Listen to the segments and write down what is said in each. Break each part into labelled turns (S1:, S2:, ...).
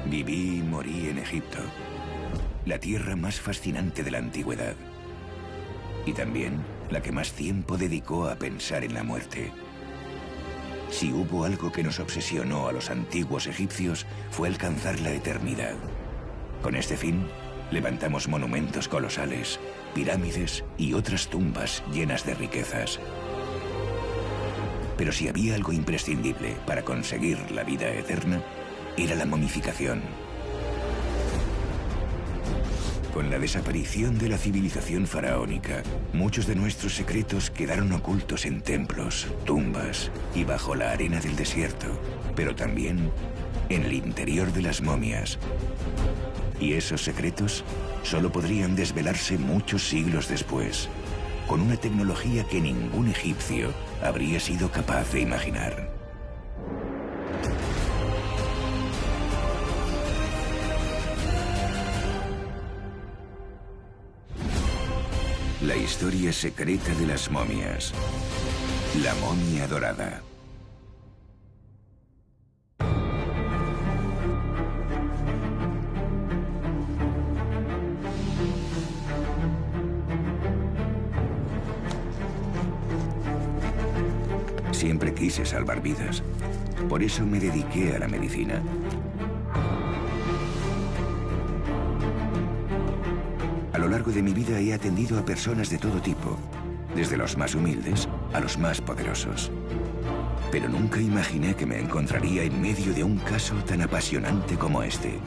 S1: Viví y morí en Egipto, la tierra más fascinante de la antigüedad. Y también la que más tiempo dedicó a pensar en la muerte. Si hubo algo que nos obsesionó a los antiguos egipcios, fue alcanzar la eternidad. Con este fin, levantamos monumentos colosales, pirámides y otras tumbas llenas de riquezas. Pero si había algo imprescindible para conseguir la vida eterna, era la momificación. Con la desaparición de la civilización faraónica, muchos de nuestros secretos quedaron ocultos en templos, tumbas y bajo la arena del desierto, pero también en el interior de las momias. Y esos secretos solo podrían desvelarse muchos siglos después, con una tecnología que ningún egipcio habría sido capaz de imaginar. La historia secreta de las momias. La momia dorada. Siempre quise salvar vidas. Por eso me dediqué a la medicina. A lo largo de mi vida he atendido a personas de todo tipo, desde los más humildes a los más poderosos. Pero nunca imaginé que me encontraría en medio de un caso tan apasionante como este.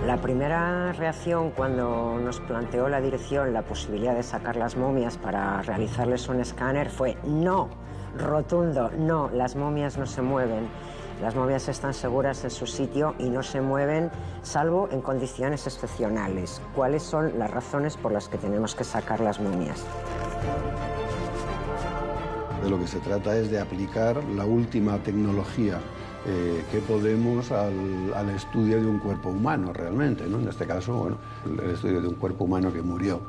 S2: La primera reacción cuando nos planteó la dirección la posibilidad de sacar las momias para realizarles un escáner fue no, rotundo, no, las momias no se mueven. Las momias están seguras en su sitio y no se mueven salvo en condiciones excepcionales. ¿Cuáles son las razones por las que tenemos que sacar las momias?
S3: De lo que se trata es de aplicar la última tecnología que podemos al estudio de un cuerpo humano realmente, ¿no? En este caso, bueno, el estudio de un cuerpo humano que murió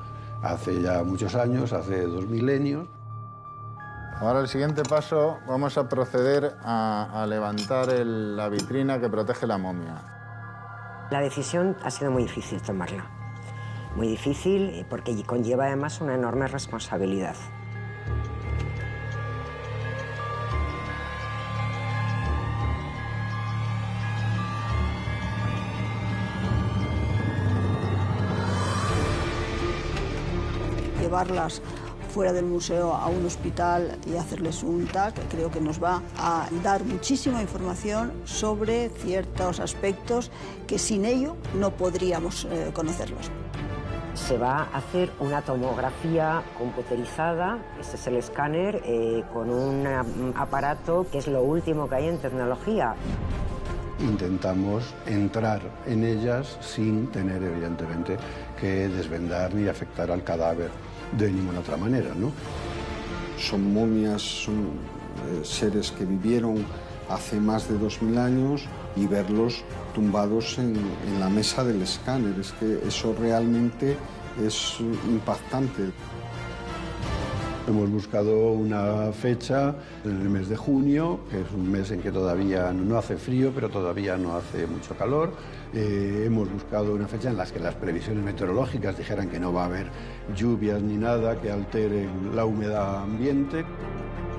S3: hace ya muchos años, hace 2 milenios.
S4: Ahora el siguiente paso, vamos a proceder a levantar la vitrina que protege la momia.
S2: La decisión ha sido muy difícil tomarla. Muy difícil porque conlleva además una enorme responsabilidad.
S5: Llevarlas fuera del museo a un hospital y hacerles un TAC, creo que nos va a dar muchísima información sobre ciertos aspectos que sin ello no podríamos conocerlos.
S2: Se va a hacer una tomografía computerizada, este es el escáner, con un aparato que es lo último que hay en tecnología.
S3: Intentamos entrar en ellas sin tener, evidentemente, que desvendar ni afectar al cadáver de ninguna otra manera, ¿no?
S6: Son momias, son seres que vivieron hace más de 2000 años y verlos tumbados en la mesa del escáner, es que eso realmente es impactante.
S3: Hemos buscado una fecha en el mes de junio, que es un mes en que todavía no hace frío, pero todavía no hace mucho calor. Hemos buscado una fecha en la que las previsiones meteorológicas dijeran que no va a haber lluvias ni nada que alteren la humedad ambiente.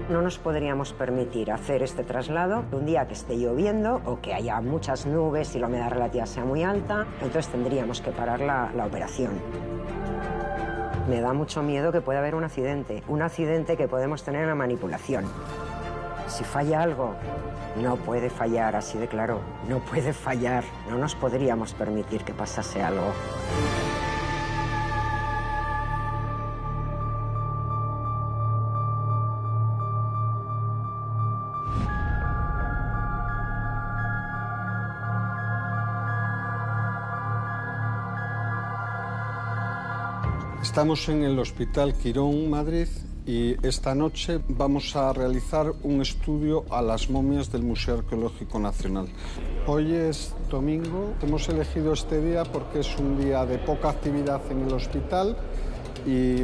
S2: No nos podríamos permitir hacer este traslado un día que esté lloviendo o que haya muchas nubes y la humedad relativa sea muy alta, entonces tendríamos que parar la operación. Me da mucho miedo que pueda haber un accidente que podemos tener en la manipulación. Si falla algo, no puede fallar, así de claro, no puede fallar. No nos podríamos permitir que pasase algo.
S6: Estamos en el Hospital Quirón, Madrid, y esta noche vamos a realizar un estudio a las momias del Museo Arqueológico Nacional. Hoy es domingo, hemos elegido este día porque es un día de poca actividad en el hospital y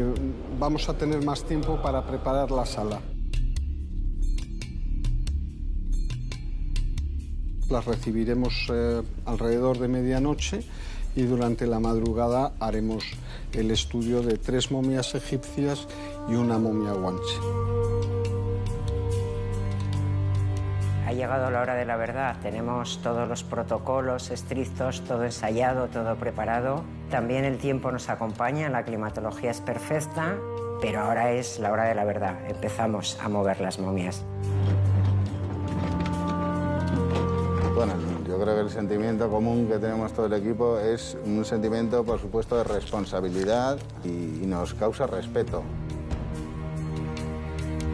S6: vamos a tener más tiempo para preparar la sala. Las recibiremos alrededor de medianoche y durante la madrugada haremos el estudio de 3 momias egipcias y una momia guanche.
S2: Ha llegado la hora de la verdad. Tenemos todos los protocolos estrictos, todo ensayado, todo preparado. También el tiempo nos acompaña, la climatología es perfecta, pero ahora es la hora de la verdad. Empezamos a mover las momias.
S4: Bueno, yo creo que el sentimiento común que tenemos todo el equipo es un sentimiento, por supuesto, de responsabilidad y nos causa respeto.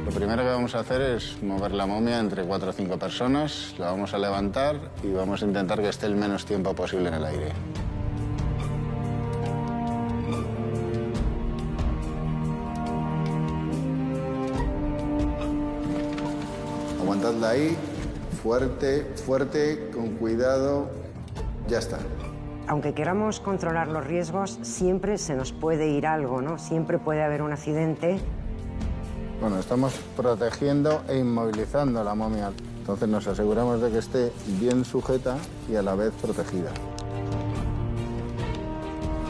S4: Lo primero que vamos a hacer es mover la momia entre 4 o 5 personas, la vamos a levantar y vamos a intentar que esté el menos tiempo posible en el aire. Aguantadla ahí. Fuerte, fuerte, con cuidado. Ya está.
S2: Aunque queramos controlar los riesgos, siempre se nos puede ir algo, ¿no? Siempre puede haber un accidente.
S4: Bueno, estamos protegiendo e inmovilizando la momia. Entonces nos aseguramos de que esté bien sujeta y a la vez protegida.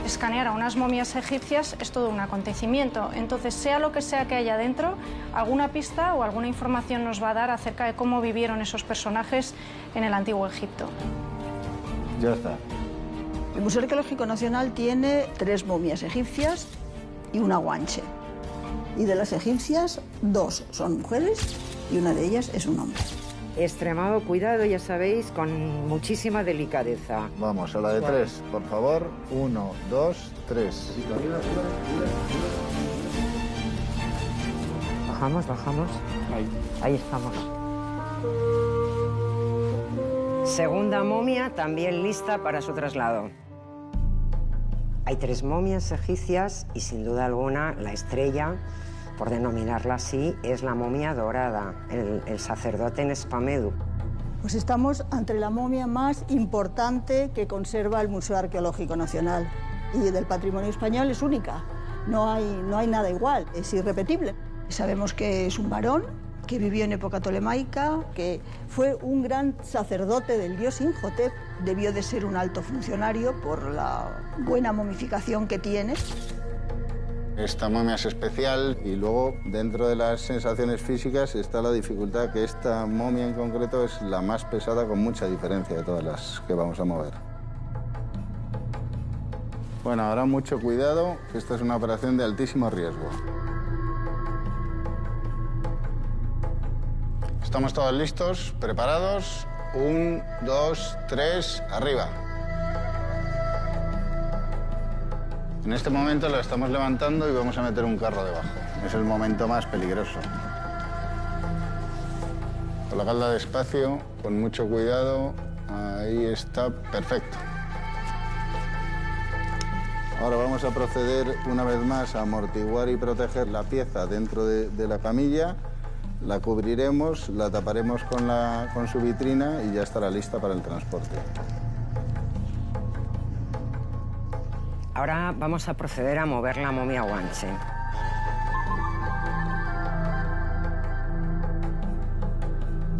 S7: Escanear a unas momias egipcias es todo un acontecimiento. Entonces, sea lo que sea que haya dentro, alguna pista o alguna información nos va a dar acerca de cómo vivieron esos personajes en el Antiguo Egipto.
S4: Ya está.
S5: El Museo Arqueológico Nacional tiene 3 momias egipcias y una guanche. Y de las egipcias, 2 son mujeres y una de ellas es un hombre.
S2: Extremado cuidado, ya sabéis, con muchísima delicadeza.
S4: Vamos, a la de 3, por favor. 1, 2, 3.
S2: Bajamos, bajamos. Ahí estamos. Segunda momia, también lista para su traslado. Hay 3 momias egipcias y, sin duda alguna, la estrella, por denominarla así, es la momia dorada, el sacerdote Nespamedu.
S5: Pues estamos ante la momia más importante que conserva el Museo Arqueológico Nacional. Y del patrimonio español es única. No hay nada igual, es irrepetible. Sabemos que es un varón que vivió en época tolemaica, que fue un gran sacerdote del dios Imhotep. Debió de ser un alto funcionario por la buena momificación que tiene.
S4: Esta momia es especial y luego dentro de las sensaciones físicas está la dificultad que esta momia en concreto es la más pesada con mucha diferencia de todas las que vamos a mover. Bueno, ahora mucho cuidado, que esta es una operación de altísimo riesgo. ¿Estamos todos listos? ¿Preparados? 1, 2, 3, arriba. En este momento la estamos levantando y vamos a meter un carro debajo. Es el momento más peligroso. Colocadla despacio, con mucho cuidado. Ahí está, perfecto. Ahora vamos a proceder una vez más a amortiguar y proteger la pieza dentro de la camilla. La cubriremos, la taparemos con su vitrina y ya estará lista para el transporte.
S2: Ahora vamos a proceder a mover la momia guanche.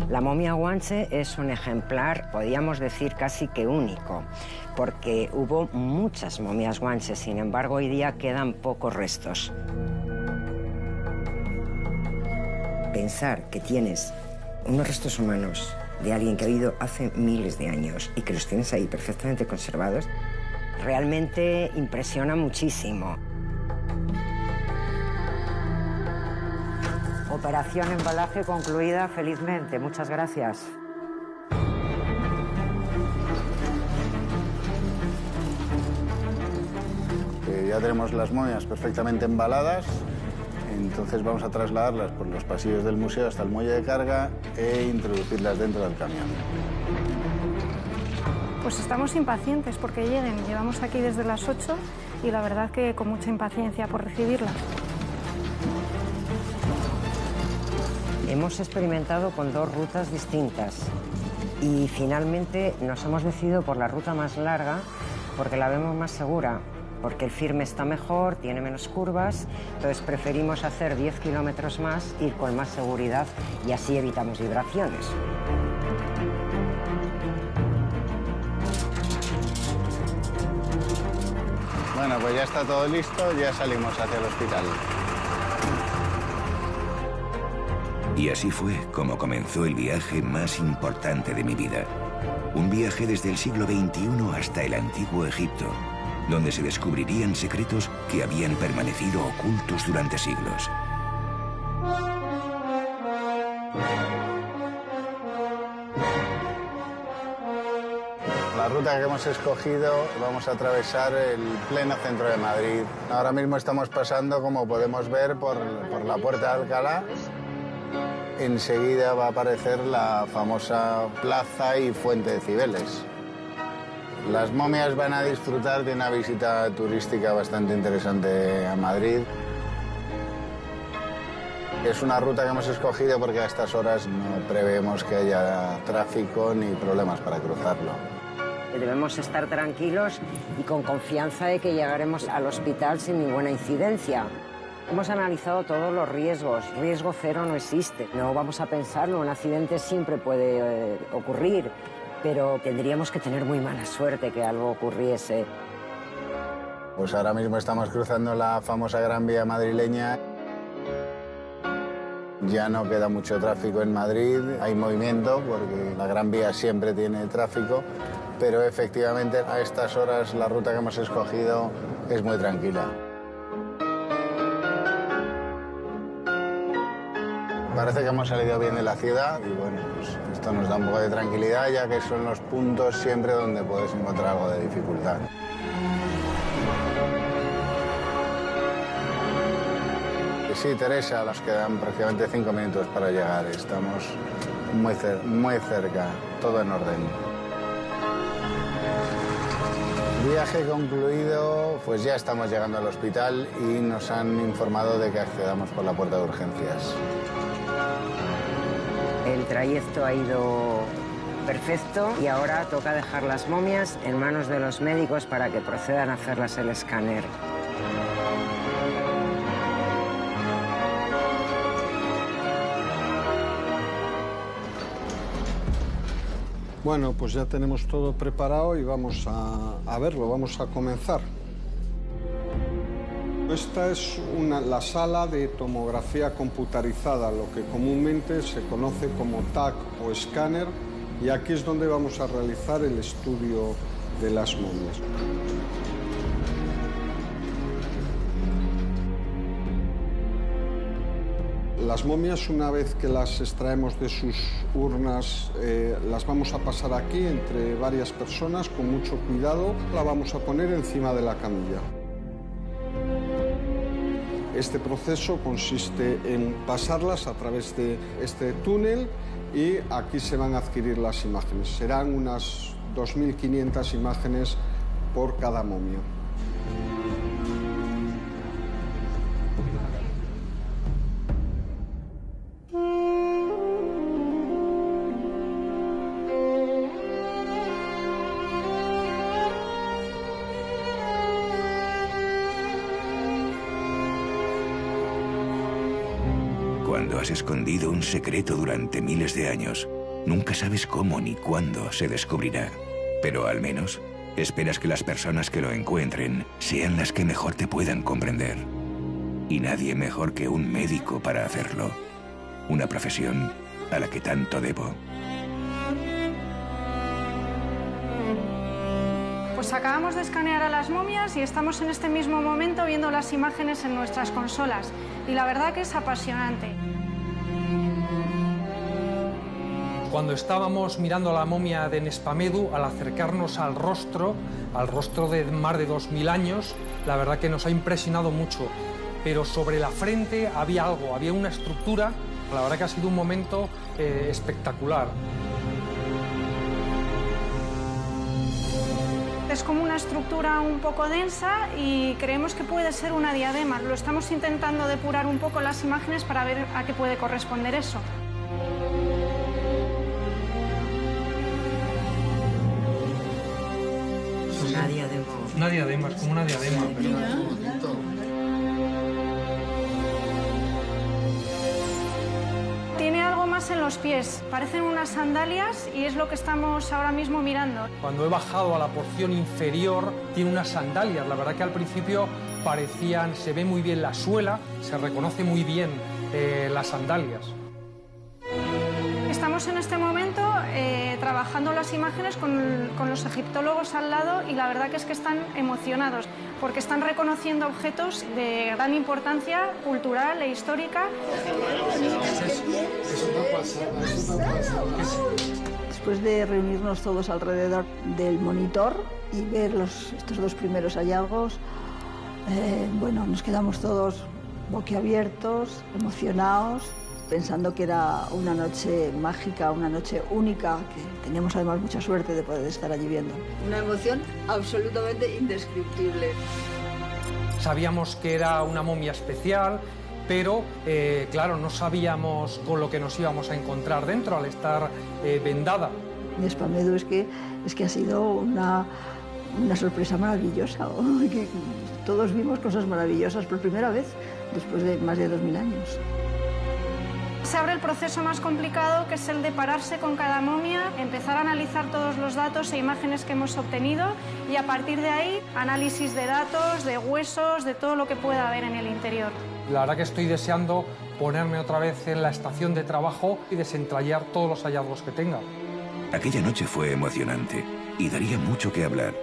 S2: La momia guanche es un ejemplar, podríamos decir casi que único, porque hubo muchas momias guanches, sin embargo hoy día quedan pocos restos. Pensar que tienes unos restos humanos de alguien que ha vivido hace miles de años y que los tienes ahí perfectamente conservados, realmente impresiona muchísimo. Operación embalaje concluida felizmente. Muchas gracias.
S4: Ya tenemos las momias perfectamente embaladas, entonces vamos a trasladarlas por los pasillos del museo hasta el muelle de carga e introducirlas dentro del camión.
S7: Pues estamos impacientes porque lleguen. Llevamos aquí desde las 8 y la verdad que con mucha impaciencia por recibirlas.
S2: Hemos experimentado con 2 rutas distintas y finalmente nos hemos decidido por la ruta más larga porque la vemos más segura. porque el firme está mejor, tiene menos curvas, entonces preferimos hacer 10 kilómetros más, ir con más seguridad y así evitamos vibraciones.
S4: Bueno, pues ya está todo listo, ya salimos hacia el hospital.
S1: Y así fue como comenzó el viaje más importante de mi vida. Un viaje desde el siglo XXI hasta el antiguo Egipto, donde se descubrirían secretos que habían permanecido ocultos durante siglos.
S4: La ruta que hemos escogido, vamos a atravesar el pleno centro de Madrid. Ahora mismo estamos pasando, como podemos ver, por la Puerta de Alcalá. Enseguida va a aparecer la famosa plaza y fuente de Cibeles. Las momias van a disfrutar de una visita turística bastante interesante a Madrid. Es una ruta que hemos escogido porque a estas horas no prevemos que haya tráfico ni problemas para cruzarlo.
S2: Debemos estar tranquilos y con confianza de que llegaremos al hospital sin ninguna incidencia. Hemos analizado todos los riesgos. Riesgo cero no existe. No vamos a pensarlo, un accidente siempre puede ocurrir, pero tendríamos que tener muy mala suerte que algo ocurriese.
S4: Pues ahora mismo estamos cruzando la famosa Gran Vía madrileña. Ya no queda mucho tráfico en Madrid, hay movimiento porque la Gran Vía siempre tiene tráfico, pero efectivamente a estas horas la ruta que hemos escogido es muy tranquila. Parece que hemos salido bien de la ciudad y bueno, pues esto nos da un poco de tranquilidad, ya que son los puntos siempre donde puedes encontrar algo de dificultad. Y sí, Teresa, nos quedan prácticamente 5 minutos para llegar. Estamos muy cerca, todo en orden. Viaje concluido, pues ya estamos llegando al hospital y nos han informado de que accedamos por la puerta de urgencias.
S2: El trayecto ha ido perfecto y ahora toca dejar las momias en manos de los médicos para que procedan a hacerlas el escáner.
S6: Bueno, pues ya tenemos todo preparado y vamos a verlo, vamos a comenzar. Esta es la sala de tomografía computarizada, lo que comúnmente se conoce como TAC o escáner, y aquí es donde vamos a realizar el estudio de las momias. Las momias, una vez que las extraemos de sus urnas, las vamos a pasar aquí entre varias personas con mucho cuidado. La vamos a poner encima de la camilla. Este proceso consiste en pasarlas a través de este túnel y aquí se van a adquirir las imágenes. Serán unas 2.500 imágenes por cada momia.
S1: Cuando has escondido un secreto durante miles de años, nunca sabes cómo ni cuándo se descubrirá. Pero al menos esperas que las personas que lo encuentren sean las que mejor te puedan comprender. Y nadie mejor que un médico para hacerlo. Una profesión a la que tanto debo.
S7: Pues acabamos de escanear a las momias y estamos en este mismo momento viendo las imágenes en nuestras consolas. Y la verdad que es apasionante.
S8: Cuando estábamos mirando la momia de Nespamedu, al acercarnos al rostro de más de 2000 años, la verdad que nos ha impresionado mucho. Pero sobre la frente había algo, había una estructura. La verdad que ha sido un momento espectacular.
S7: Es como una estructura un poco densa y creemos que puede ser una diadema. Lo estamos intentando depurar un poco las imágenes para ver a qué puede corresponder eso.
S2: Una diadema.
S8: Una diadema, es como una diadema.
S7: Tiene algo más en los pies, parecen unas sandalias y es lo que estamos ahora mismo mirando.
S8: Cuando he bajado a la porción inferior, tiene unas sandalias. La verdad que al principio parecían, se ve muy bien la suela, se reconoce muy bien las sandalias.
S7: Estamos en este momento trabajando las imágenes con los egiptólogos al lado y la verdad que es que están emocionados porque están reconociendo objetos de gran importancia cultural e histórica.
S5: Después de reunirnos todos alrededor del monitor y ver estos dos primeros hallazgos, bueno, nos quedamos todos boquiabiertos, emocionados, pensando que era una noche mágica, una noche única, que teníamos además mucha suerte de poder estar allí viendo. Una emoción absolutamente indescriptible.
S8: Sabíamos que era una momia especial, pero claro, no sabíamos con lo que nos íbamos a encontrar dentro al estar vendada.
S5: Nespá Medu es que ha sido una sorpresa maravillosa. Que todos vimos cosas maravillosas por primera vez después de más de 2000 años.
S7: Se abre el proceso más complicado, que es el de pararse con cada momia, empezar a analizar todos los datos e imágenes que hemos obtenido y a partir de ahí análisis de datos, de huesos, de todo lo que pueda haber en el interior.
S8: La verdad que estoy deseando ponerme otra vez en la estación de trabajo y desentrañar todos los hallazgos que tenga.
S1: Aquella noche fue emocionante y daría mucho que hablar.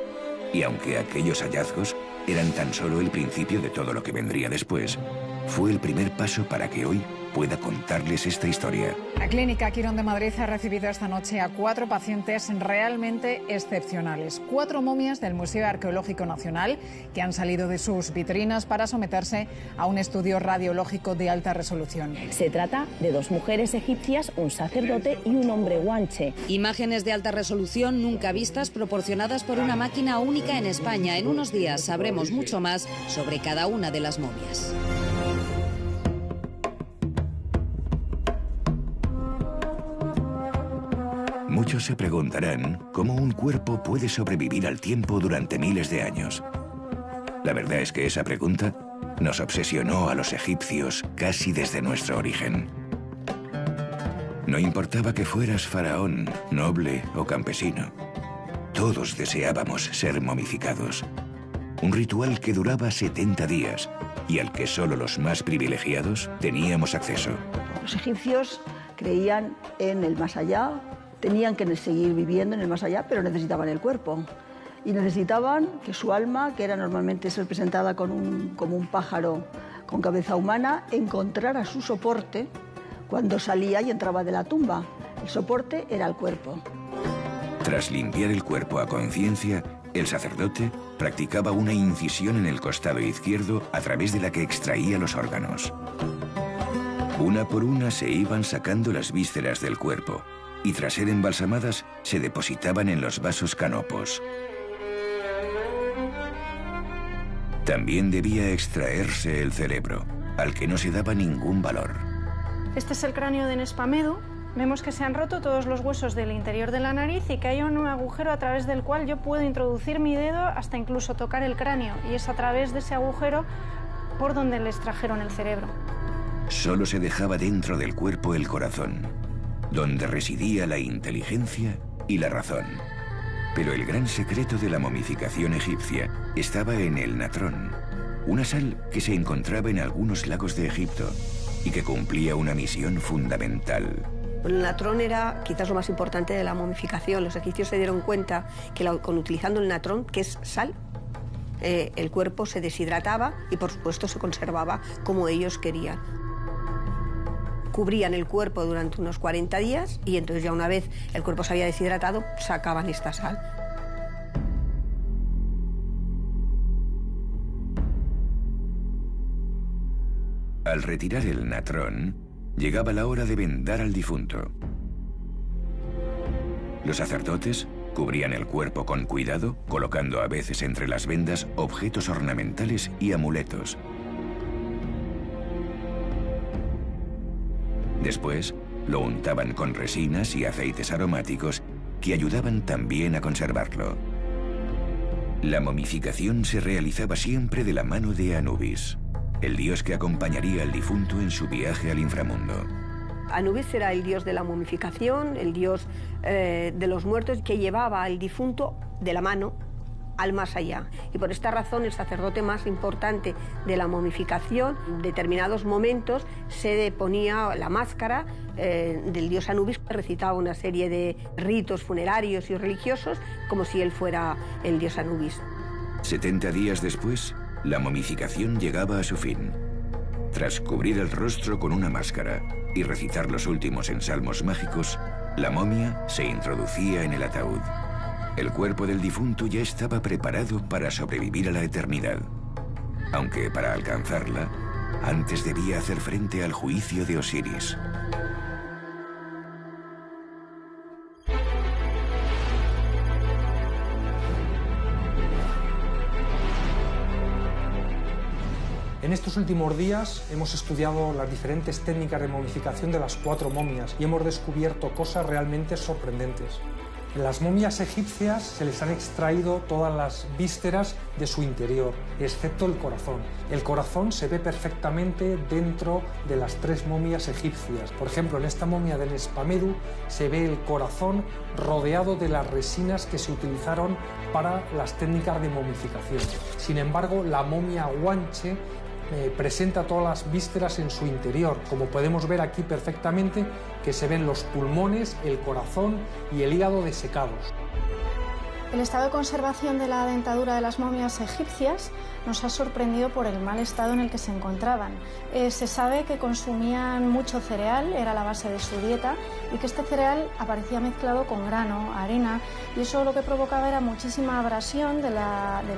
S1: Y aunque aquellos hallazgos eran tan solo el principio de todo lo que vendría después, fue el primer paso para que hoy pueda contarles esta historia.
S9: La Clínica Quirón de Madrid ha recibido esta noche a 4 pacientes realmente excepcionales. 4 momias del Museo Arqueológico Nacional que han salido de sus vitrinas para someterse a un estudio radiológico de alta resolución.
S10: Se trata de 2 mujeres egipcias, un sacerdote y un hombre guanche.
S11: Imágenes de alta resolución nunca vistas, proporcionadas por una máquina única en España. En unos días sabremos mucho más sobre cada una de las momias.
S1: Muchos se preguntarán cómo un cuerpo puede sobrevivir al tiempo durante miles de años. La verdad es que esa pregunta nos obsesionó a los egipcios casi desde nuestro origen. No importaba que fueras faraón, noble o campesino. Todos deseábamos ser momificados. Un ritual que duraba 70 días y al que solo los más privilegiados teníamos acceso.
S5: Los egipcios creían en el más allá. Tenían que seguir viviendo en el más allá, pero necesitaban el cuerpo. Y necesitaban que su alma, que era normalmente representada como un pájaro con cabeza humana, encontrara su soporte cuando salía y entraba de la tumba. El soporte era el cuerpo.
S1: Tras limpiar el cuerpo a conciencia, el sacerdote practicaba una incisión en el costado izquierdo a través de la que extraía los órganos. Una por una se iban sacando las vísceras del cuerpo, y tras ser embalsamadas, se depositaban en los vasos canopos. También debía extraerse el cerebro, al que no se daba ningún valor.
S7: Este es el cráneo de Nespá Medu. Vemos que se han roto todos los huesos del interior de la nariz y que hay un agujero a través del cual yo puedo introducir mi dedo hasta incluso tocar el cráneo. Y es a través de ese agujero por donde le extrajeron el cerebro.
S1: Solo se dejaba dentro del cuerpo el corazón, donde residía la inteligencia y la razón. Pero el gran secreto de la momificación egipcia estaba en el natrón, una sal que se encontraba en algunos lagos de Egipto y que cumplía una misión fundamental.
S12: El natrón era quizás lo más importante de la momificación. Los egipcios se dieron cuenta que utilizando el natrón, que es sal, el cuerpo se deshidrataba y por supuesto se conservaba como ellos querían. Cubrían el cuerpo durante unos 40 días y entonces ya una vez el cuerpo se había deshidratado, sacaban esta sal.
S1: Al retirar el natrón, llegaba la hora de vendar al difunto. Los sacerdotes cubrían el cuerpo con cuidado, colocando a veces entre las vendas objetos ornamentales y amuletos. Después, lo untaban con resinas y aceites aromáticos que ayudaban también a conservarlo. La momificación se realizaba siempre de la mano de Anubis, el dios que acompañaría al difunto en su viaje al inframundo.
S12: Anubis era el dios de la momificación, el dios de los muertos, que llevaba al difunto de la mano al más allá. Y por esta razón el sacerdote más importante de la momificación, en determinados momentos se ponía la máscara del dios Anubis, recitaba una serie de ritos funerarios y religiosos como si él fuera el dios Anubis.
S1: 70 días después, la momificación llegaba a su fin. Tras cubrir el rostro con una máscara y recitar los últimos ensalmos mágicos, la momia se introducía en el ataúd. El cuerpo del difunto ya estaba preparado para sobrevivir a la eternidad, aunque para alcanzarla, antes debía hacer frente al juicio de Osiris.
S8: En estos últimos días hemos estudiado las diferentes técnicas de momificación de las 4 momias y hemos descubierto cosas realmente sorprendentes. En las momias egipcias se les han extraído todas las vísceras de su interior, excepto el corazón. El corazón se ve perfectamente dentro de las 3 momias egipcias. Por ejemplo, en esta momia de Nespamedu se ve el corazón rodeado de las resinas que se utilizaron para las técnicas de momificación. Sin embargo, la momia Guanche presenta todas las vísceras en su interior, como podemos ver aquí perfectamente, que se ven los pulmones, el corazón y el hígado desecados.
S7: El estado de conservación de la dentadura de las momias egipcias nos ha sorprendido por el mal estado en el que se encontraban. Se sabe que consumían mucho cereal, era la base de su dieta, y que este cereal aparecía mezclado con grano, arena, y eso lo que provocaba era muchísima abrasión del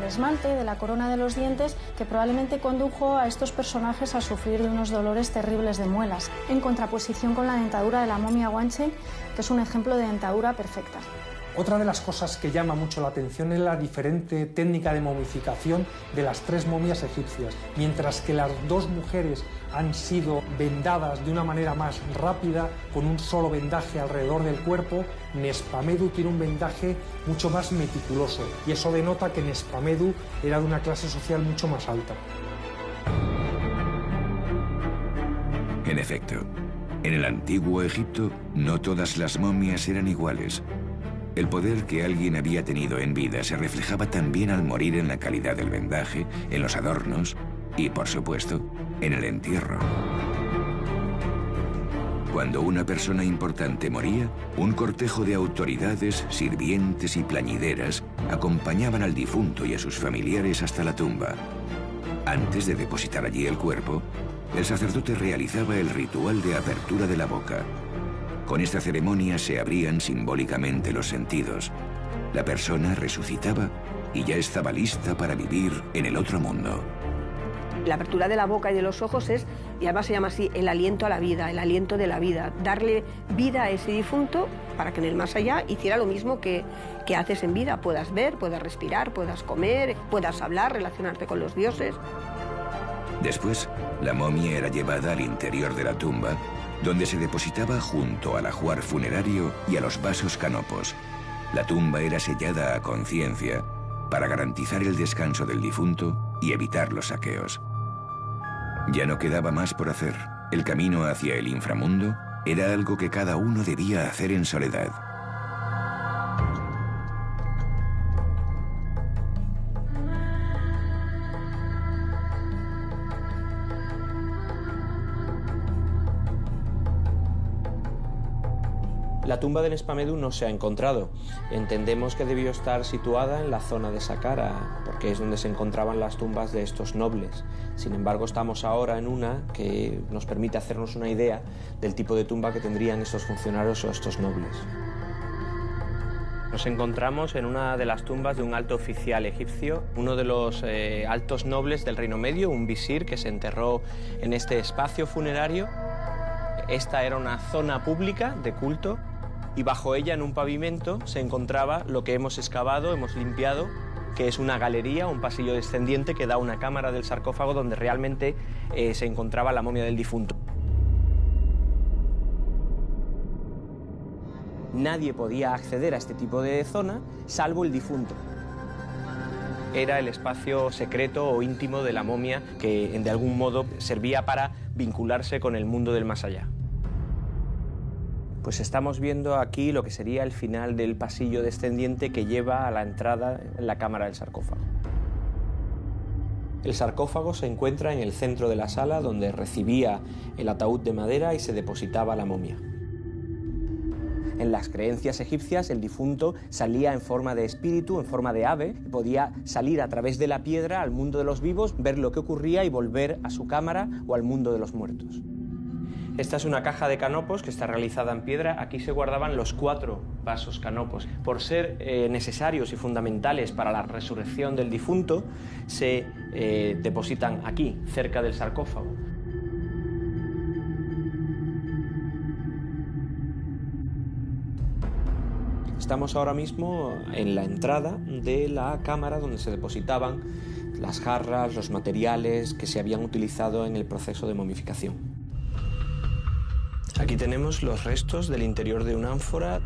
S7: esmalte, de la corona de los dientes, que probablemente condujo a estos personajes a sufrir de unos dolores terribles de muelas, en contraposición con la dentadura de la momia Guanche, que es un ejemplo de dentadura perfecta.
S8: Otra de las cosas que llama mucho la atención es la diferente técnica de momificación de las 3 momias egipcias. Mientras que las 2 mujeres han sido vendadas de una manera más rápida, con un solo vendaje alrededor del cuerpo, Nespamedu tiene un vendaje mucho más meticuloso, y eso denota que Nespamedu era de una clase social mucho más alta.
S1: En efecto, en el antiguo Egipto no todas las momias eran iguales. El poder que alguien había tenido en vida se reflejaba también al morir en la calidad del vendaje, en los adornos y, por supuesto, en el entierro. Cuando una persona importante moría, un cortejo de autoridades, sirvientes y plañideras acompañaban al difunto y a sus familiares hasta la tumba. Antes de depositar allí el cuerpo, el sacerdote realizaba el ritual de apertura de la boca. Con esta ceremonia se abrían simbólicamente los sentidos. La persona resucitaba y ya estaba lista para vivir en el otro mundo.
S12: La apertura de la boca y de los ojos es, y además se llama así, el aliento a la vida, el aliento de la vida. Darle vida a ese difunto para que en el más allá hiciera lo mismo que haces en vida. Puedas ver, puedas respirar, puedas comer, puedas hablar, relacionarte con los dioses.
S1: Después, la momia era llevada al interior de la tumba, donde se depositaba junto al ajuar funerario y a los vasos canopos. La tumba era sellada a conciencia para garantizar el descanso del difunto y evitar los saqueos. Ya no quedaba más por hacer. El camino hacia el inframundo era algo que cada uno debía hacer en soledad.
S13: La tumba de Nespamedu no se ha encontrado. Entendemos que debió estar situada en la zona de Saqqara, porque es donde se encontraban las tumbas de estos nobles. Sin embargo, estamos ahora en una que nos permite hacernos una idea del tipo de tumba que tendrían estos funcionarios o estos nobles. Nos encontramos en una de las tumbas de un alto oficial egipcio, uno de los altos nobles del Reino Medio, un visir que se enterró en este espacio funerario. Esta era una zona pública de culto y bajo ella, en un pavimento, se encontraba lo que hemos excavado, hemos limpiado, que es una galería, un pasillo descendiente que da a una cámara del sarcófago donde realmente se encontraba la momia del difunto. Nadie podía acceder a este tipo de zona, salvo el difunto. era el espacio secreto o íntimo de la momia que de algún modo servía para vincularse con el mundo del más allá. Pues estamos viendo aquí lo que sería el final del pasillo descendiente que lleva a la entrada en la cámara del sarcófago. El sarcófago se encuentra en el centro de la sala donde recibía el ataúd de madera y se depositaba la momia. En las creencias egipcias el difunto salía en forma de espíritu, en forma de ave, podía salir a través de la piedra al mundo de los vivos, ver lo que ocurría y volver a su cámara o al mundo de los muertos. Esta es una caja de canopos que está realizada en piedra. Aquí se guardaban los 4 vasos canopos. Por ser necesarios y fundamentales para la resurrección del difunto, se depositan aquí, cerca del sarcófago. Estamos ahora mismo en la entrada de la cámara donde se depositaban las jarras, los materiales que se habían utilizado en el proceso de momificación. Aquí tenemos los restos del interior de una ánfora.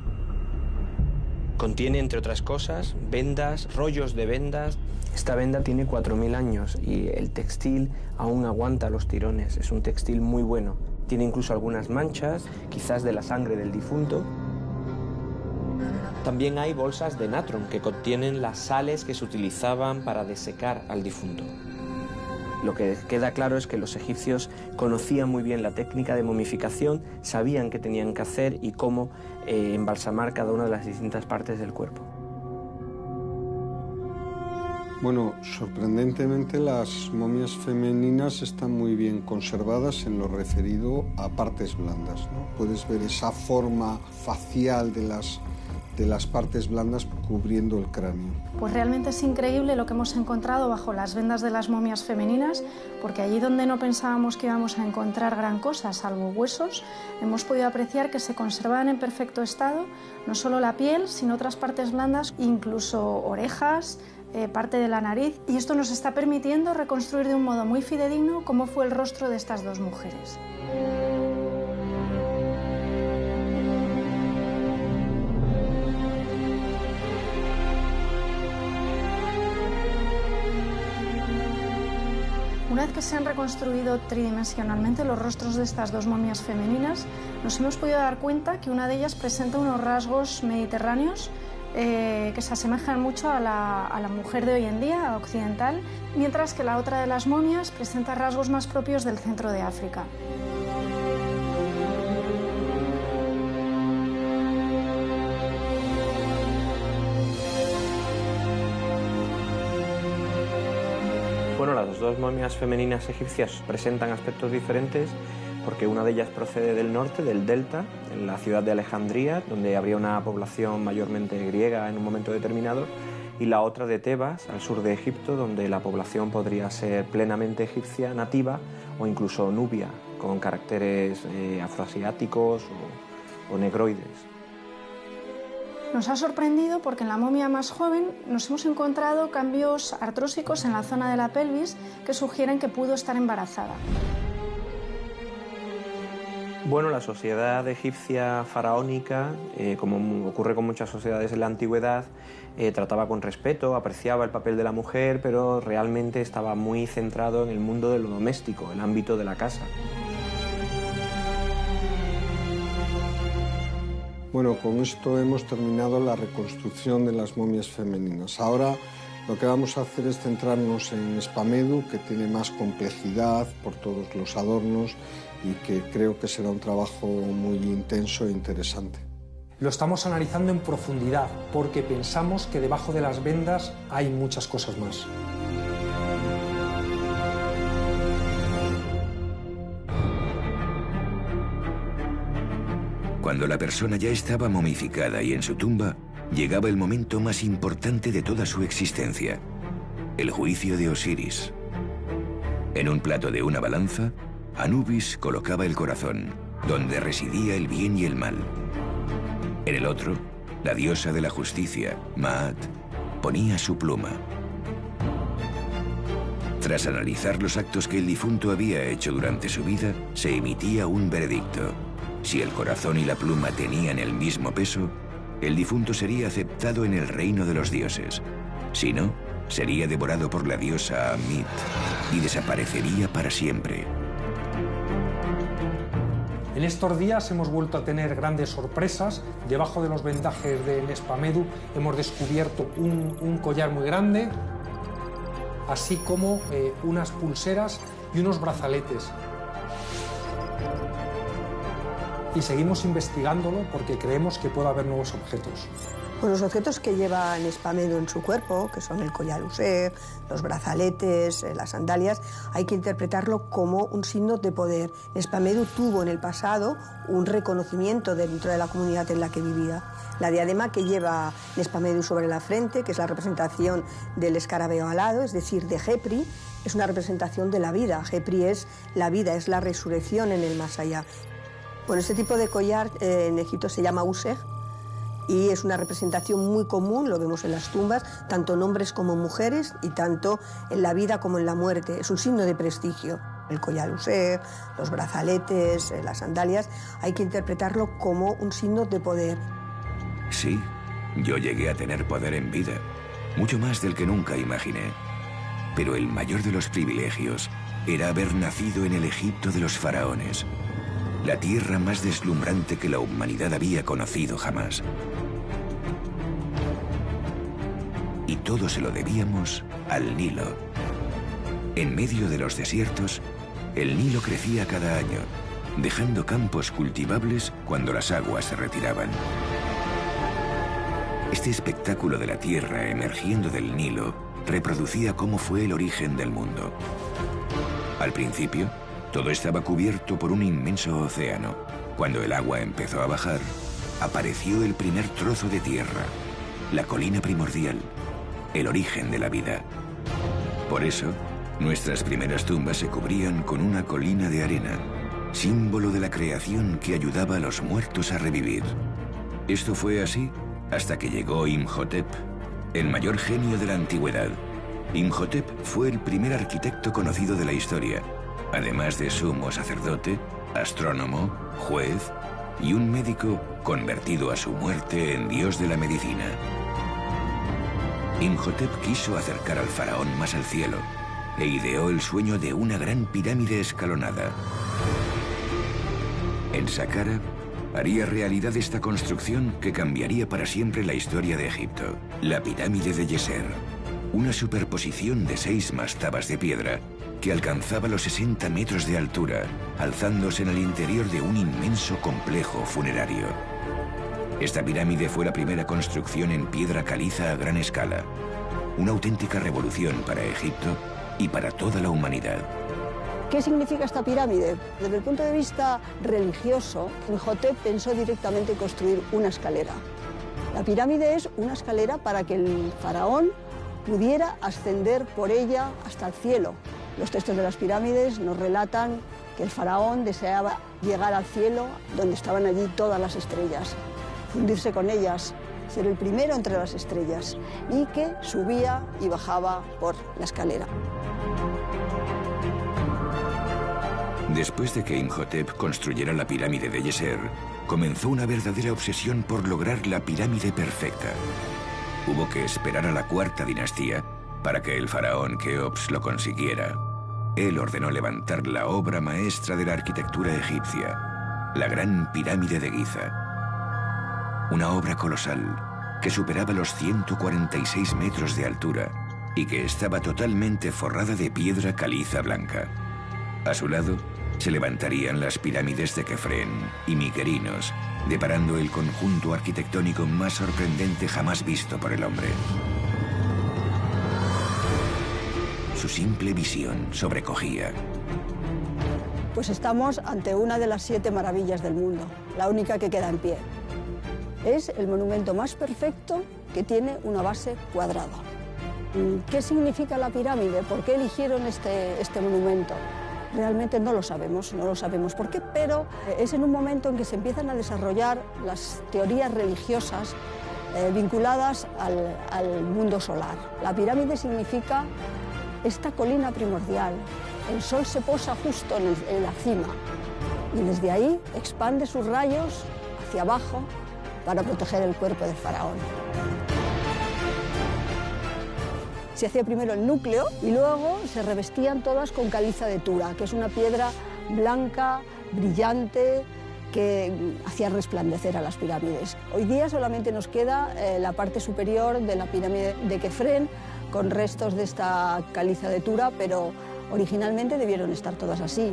S13: Contiene, entre otras cosas, vendas, rollos de vendas. Esta venda tiene 4.000 años y el textil aún aguanta los tirones. Es un textil muy bueno. Tiene incluso algunas manchas, quizás de la sangre del difunto. También hay bolsas de natron que contienen las sales que se utilizaban para desecar al difunto. Lo que queda claro es que los egipcios conocían muy bien la técnica de momificación, sabían qué tenían que hacer y cómo embalsamar cada una de las distintas partes del cuerpo.
S6: Bueno, sorprendentemente las momias femeninas están muy bien conservadas en lo referido a partes blandas, ¿no? Puedes ver esa forma facial de las partes blandas cubriendo el cráneo.
S7: Pues realmente es increíble lo que hemos encontrado bajo las vendas de las momias femeninas, porque allí donde no pensábamos que íbamos a encontrar gran cosa, salvo huesos, hemos podido apreciar que se conservaban en perfecto estado no solo la piel, sino otras partes blandas, incluso orejas, parte de la nariz, y esto nos está permitiendo reconstruir de un modo muy fidedigno cómo fue el rostro de estas 2 mujeres. Una vez que se han reconstruido tridimensionalmente los rostros de estas 2 momias femeninas, nos hemos podido dar cuenta que una de ellas presenta unos rasgos mediterráneos que se asemejan mucho a la mujer de hoy en día, occidental, mientras que la otra de las momias presenta rasgos más propios del centro de África.
S13: Bueno, las 2 momias femeninas egipcias presentan aspectos diferentes porque una de ellas procede del norte, del delta, en la ciudad de Alejandría, donde habría una población mayormente griega en un momento determinado, y la otra de Tebas, al sur de Egipto, donde la población podría ser plenamente egipcia, nativa, o incluso nubia, con caracteres afroasiáticos o negroides.
S7: Nos ha sorprendido porque en la momia más joven nos hemos encontrado cambios artrósicos en la zona de la pelvis que sugieren que pudo estar embarazada.
S13: Bueno, la sociedad egipcia faraónica, como ocurre con muchas sociedades en la antigüedad, trataba con respeto, apreciaba el papel de la mujer, pero realmente estaba muy centrado en el mundo de lo doméstico, el ámbito de la casa.
S6: Bueno, con esto hemos terminado la reconstrucción de las momias femeninas. Ahora lo que vamos a hacer es centrarnos en Espamedu, que tiene más complejidad por todos los adornos y que creo que será un trabajo muy intenso e interesante.
S8: Lo estamos analizando en profundidad porque pensamos que debajo de las vendas hay muchas cosas más.
S1: Cuando la persona ya estaba momificada y en su tumba, llegaba el momento más importante de toda su existencia, el juicio de Osiris. En un plato de una balanza, Anubis colocaba el corazón, donde residía el bien y el mal. En el otro, la diosa de la justicia, Maat, ponía su pluma. Tras analizar los actos que el difunto había hecho durante su vida, se emitía un veredicto. Si el corazón y la pluma tenían el mismo peso, el difunto sería aceptado en el reino de los dioses. Si no, sería devorado por la diosa Amit y desaparecería para siempre.
S8: En estos días hemos vuelto a tener grandes sorpresas. Debajo de los vendajes de Nespamedu hemos descubierto un collar muy grande, así como unas pulseras y unos brazaletes. Y seguimos investigándolo porque creemos que puede haber nuevos objetos.
S12: Pues los objetos que lleva Nespamedu en su cuerpo, que son el collar User, los brazaletes, las sandalias, hay que interpretarlo como un signo de poder. Nespamedu tuvo en el pasado un reconocimiento dentro de la comunidad en la que vivía. La diadema que lleva Nespamedu sobre la frente, que es la representación del escarabeo alado, es decir, de Khepri, es una representación de la vida. Khepri es la vida, es la resurrección en el más allá. Bueno, este tipo de collar en Egipto se llama Useg y es una representación muy común, lo vemos en las tumbas, tanto en hombres como mujeres y tanto en la vida como en la muerte. Es un signo de prestigio. El collar Useg, los brazaletes, las sandalias, hay que interpretarlo como un signo de poder.
S1: Sí, yo llegué a tener poder en vida, mucho más del que nunca imaginé. Pero el mayor de los privilegios era haber nacido en el Egipto de los faraones, la tierra más deslumbrante que la humanidad había conocido jamás. Y todo se lo debíamos al Nilo. En medio de los desiertos, el Nilo crecía cada año, dejando campos cultivables cuando las aguas se retiraban. Este espectáculo de la tierra emergiendo del Nilo reproducía cómo fue el origen del mundo. Al principio, todo estaba cubierto por un inmenso océano. Cuando el agua empezó a bajar, apareció el primer trozo de tierra, la colina primordial, el origen de la vida. Por eso, nuestras primeras tumbas se cubrían con una colina de arena, símbolo de la creación que ayudaba a los muertos a revivir. Esto fue así hasta que llegó Imhotep, el mayor genio de la antigüedad. Imhotep fue el primer arquitecto conocido de la historia, además de sumo sacerdote, astrónomo, juez y un médico convertido a su muerte en dios de la medicina. Imhotep quiso acercar al faraón más al cielo e ideó el sueño de una gran pirámide escalonada. En Saqqara haría realidad esta construcción que cambiaría para siempre la historia de Egipto, la pirámide de Djeser, una superposición de 6 mastabas de piedra que alcanzaba los 60 metros de altura, alzándose en el interior de un inmenso complejo funerario. Esta pirámide fue la primera construcción en piedra caliza a gran escala, una auténtica revolución para Egipto y para toda la humanidad.
S5: ¿Qué significa esta pirámide? Desde el punto de vista religioso, Imhotep pensó directamente en construir una escalera. La pirámide es una escalera para que el faraón pudiera ascender por ella hasta el cielo. Los textos de las pirámides nos relatan que el faraón deseaba llegar al cielo, donde estaban allí todas las estrellas, fundirse con ellas, ser el primero entre las estrellas, y que subía y bajaba por la escalera.
S1: Después de que Imhotep construyera la pirámide de Djeser, comenzó una verdadera obsesión por lograr la pirámide perfecta. Hubo que esperar a la 4ª dinastía para que el faraón Keops lo consiguiera. Él ordenó levantar la obra maestra de la arquitectura egipcia, la Gran Pirámide de Giza. Una obra colosal que superaba los 146 metros de altura y que estaba totalmente forrada de piedra caliza blanca. A su lado se levantarían las pirámides de Kefren y Mykerinos, deparando el conjunto arquitectónico más sorprendente jamás visto por el hombre. Su simple visión sobrecogía.
S5: Pues estamos ante una de las 7 maravillas del mundo, la única que queda en pie. Es el monumento más perfecto que tiene una base cuadrada. ¿Qué significa la pirámide? ¿Por qué eligieron este monumento? Realmente no lo sabemos por qué, pero es en un momento en que se empiezan a desarrollar las teorías religiosas vinculadas al mundo solar. La pirámide significa esta colina primordial. El sol se posa justo en la cima y desde ahí expande sus rayos hacia abajo para proteger el cuerpo del faraón. Se hacía primero el núcleo y luego se revestían todas con caliza de tura, que es una piedra blanca, brillante, que hacía resplandecer a las pirámides. Hoy día solamente nos queda la parte superior de la pirámide de Kefren, con restos de esta caliza de tura, pero originalmente debieron estar todas así.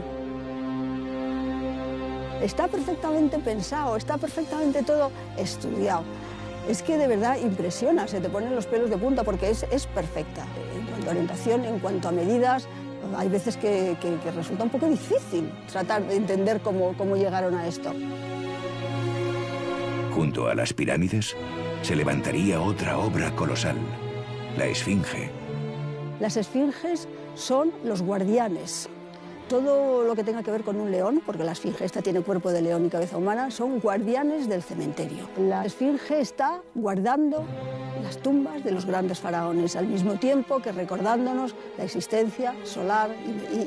S5: Está perfectamente pensado, está perfectamente todo estudiado. Es que de verdad impresiona, se te ponen los pelos de punta porque es perfecta. En cuanto a orientación, en cuanto a medidas, hay veces que resulta un poco difícil tratar de entender cómo llegaron a esto.
S1: Junto a las pirámides se levantaría otra obra colosal, la Esfinge.
S5: Las esfinges son los guardianes. Todo lo que tenga que ver con un león, porque la esfinge esta tiene cuerpo de león y cabeza humana, son guardianes del cementerio. La esfinge está guardando las tumbas de los grandes faraones, al mismo tiempo que recordándonos la existencia solar